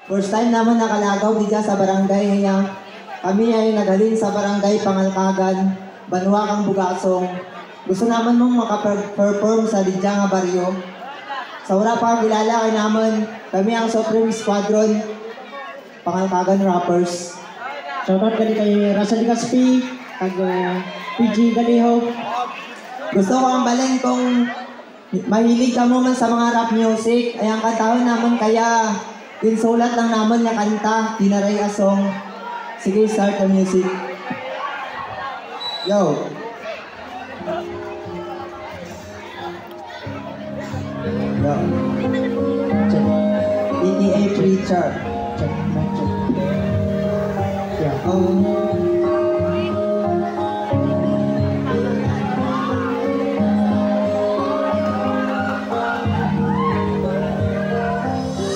First time naman nakalagaw dito sa barangay niya. Kami ay nagalin sa barangay Pangalkagan, Banwakang Bugasong. Gusto naman mong makaperform sa Lidya nga baryo. Sa wala pa kilala kay naman, kami ang Supreme Squadron, Pangalkagan Rappers. Shoutout gali kay Russell Gaspi, kag PG Galiho. Gusto ko ang balin kung mahilig ka mo man sa mga rap music, ay ang katawin naman kaya insulat lang naman niya kanta, tinaray a song. Sige, start the music. Yo! Yo. Check. EEA Preacher. Check. Yeah.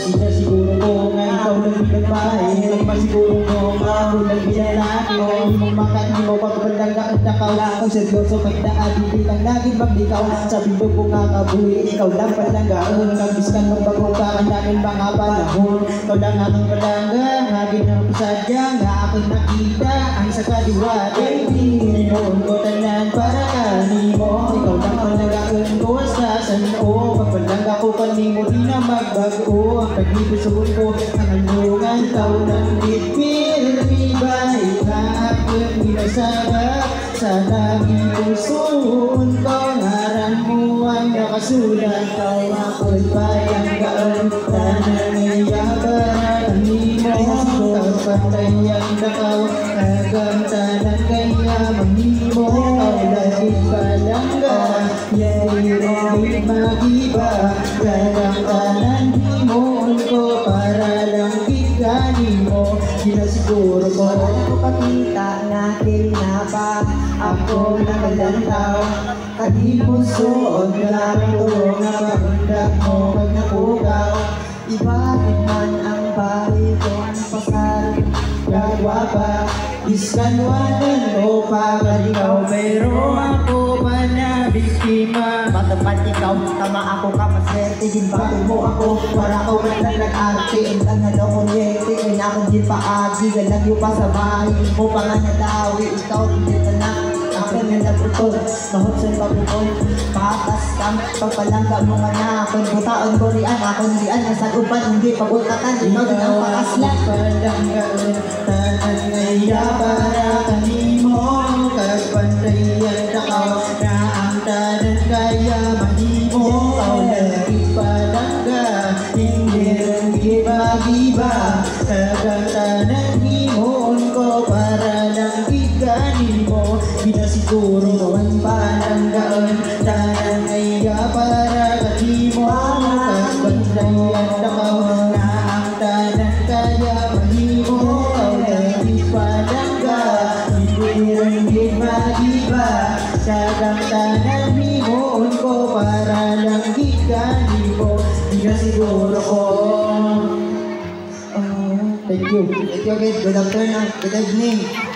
Hindi siguro ko nga ikaw nagbilang bahay. Hindi pa siguro ko ako nagbilang laki. Hindi mo makat, hindi mo pagpandang kakantakaw. Ang seryoso magdaan, hindi kang laging maglikaw. Sa bindog ko nga kabuhi, ikaw lang palanggaon. Kagbiskan mong bagong kakandamin mga panahon. Ikaw lang akong palangga, hagin ang pasadya. Nga aking nakita, ang sa kaliwa. Hindi noon ko tanan para kanimo. Ikaw lang palanggaon ko sa sanoo. Pagpalangga ko kanimo, di na magbago. Ang pag-ibisugon ko, ang alungan taon ng bitbil. Iba'y kahapon ginasarap sa nagipusoon ko. Ngaran mo ang nakasulat, kay ako'y bayanggaan. Tanang iyabaran, animo, kapatayan nakaw. Kagamtanan kaya manimo, kau lagi palangga. Ya'iro'y magiba, kagamtanan himon ko. Para lang kikani mo, ginasiguro ko. Ako pakita nga kinapa, ako nagalantaw. Kadipusoon lang ito nga pagundag mo pag napugaw. Ibalik man ang bahay kong pasal. Gagwapa, iskanwanan mo para ikaw. Pero ako pa na biktima. Matapat ikaw, tama ako ka, maswerte din bago mo ako. Para ako man lang nag-arte, ang tangal akong yete. Kaya na akong din paagi, galagyo pa sa bahay mo pa nga nadawi. Ikaw, hindi ka na, akin nga naputol. Mahot sa'y pagpupol, patas kam. Pagpalangga mo nga na, akong butaon ko riyan. Akong riyan, nasagupan, hindi pagutatan. Ikaw din ang pakaslan. Palanggaan, tanan ngaya para kanimo. Kagpantayan takaw, na ang tanan kaya mahimo. Ikaw lagi palangga, hindi rin giba-giba. Kagantanan himon ko para lang gigani mo. Ginasiguro mo ang palanggaan, tanan ngaya para kanimo. Kagpantayan takaw, na ang tanan kaya mahimo. Ikaw lagi palangga, hindi rin giba-giba. Kagantanan himon ko para lang gigani mo. Ginasiguro ko. Thank you. Thank you, guys. Good afternoon. Good evening.